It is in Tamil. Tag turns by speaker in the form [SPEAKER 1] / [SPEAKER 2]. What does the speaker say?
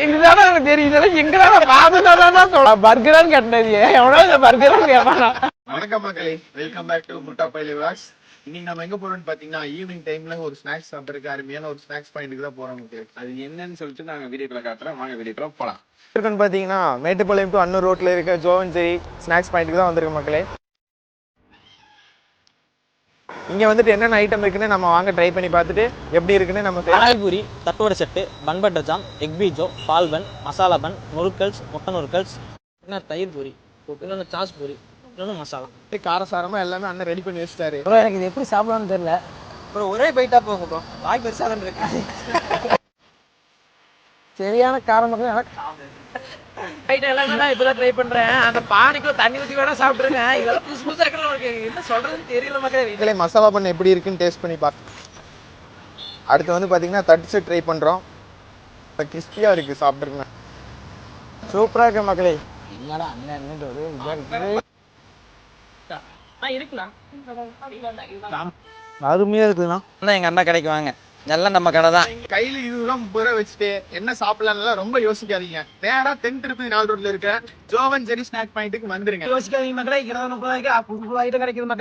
[SPEAKER 1] இதுதானே எனக்கு தெரியும். எங்கடா பாத்துதான் பர்கரான்னு கேட்டது எவ்வளவு பர்கரான்னு கேட்பானா.
[SPEAKER 2] வணக்கம் மக்களே, வெல்கம் பேக் டு முட்டா பைலி விலாக்ஸ். இன்னைக்கு நம்ம எங்க போறோம்னு பாத்தீங்கன்னா ஈவினிங் டைம்ல ஒரு ஸ்நாக்ஸ் சாப்பிட்றதுக்கு அருமையான ஒரு ஸ்நாக்ஸ் பாயிண்ட்டுக்கு தான் போறோம். அது என்னன்னு சொல்லிட்டு நாங்க வீடியோக்குள்ள காட்டுறோம். வாங்க வீடியோக்குள்ள போலாம். இருக்குன்னு பாத்தீங்கன்னா மேட்டுப்பாளையம் டு அன்னூர் ரோட்ல இருக்க ஜோவன்சரி ஸ்நாக்ஸ் பாயிண்ட்டுக்கு தான் வந்திருக்கோம் மக்களே. இங்க வந்துட்டு என்னென்ன ஐட்டம் இருக்குன்னு நம்ம வாங்க ட்ரை பண்ணி பார்த்துட்டு எப்படி இருக்குன்னு நம்ம
[SPEAKER 3] பானிபூரி, தட்டோட set, bun butter jam, egg பீஜோ, பால் பன், மசாலா பன், நொறுக்கல்ஸ், முட்டை நொறுக்கல்ஸ், இன்னும் தயிர் பூரி, இன்னொன்று சாஸ் பூரி, இன்னொன்று மசாலா.
[SPEAKER 2] காரசாரமா எல்லாமே அண்ணன் ரெடி பண்ணி வச்சுட்டாரு.
[SPEAKER 1] ப்ரோ எனக்கு இது எப்படி சாப்பிடணும்னு தெரியல
[SPEAKER 3] ப்ரோ. ஒரே பைட்டா போங்க ப்ரோ, வாய் பெருசாக தான் இருக்கு.
[SPEAKER 1] சரியான காரம் எல்லாமே இப்பதான் ட்ரை பண்றேன். அந்த பானிக்குள்ள தண்ணி ஊற்றி வேணா சாப்பிட்டுருங்க. இதெல்லாம் புதுசு புதுசா இருக்கிற என்ன சொல்றதுன்னு தெரியல மக்களே.
[SPEAKER 2] மசாலா பண்ண எப்படி இருக்குன்னு டேஸ்ட் பண்ணி பார்க்க. அடுத்து வந்து பாத்தீங்கன்னா தட்டு செட் ட்ரை பண்றோம். கிறிஸ்பியா இருக்கு, சாப்பிட்டுருங்க.
[SPEAKER 1] சூப்பரா இருக்கு மக்களே. என்னடா அண்ணன் ஒரு அருமையா இருக்குண்ணா.
[SPEAKER 3] எங்க அண்ணா கடைக்கு வாங்க, எல்லாம் நம்ம கடை தான்.
[SPEAKER 2] கையில 20 ரூபா 30 ரூபா வச்சுட்டு என்ன சாப்பிடலாம் ரொம்ப யோசிக்காதீங்க. நேரா தென்திருப்பதி 4 ரோட்ல இருக்க ஜோவன்சரி ஸ்நாக் பாயிண்ட்டுக்கு வந்துருங்க.
[SPEAKER 1] யோசிக்காதீங்க மக்களே. 20 30 ரூபாய்க்கு புது ஐட்டம் கிடைக்குது மக்களே.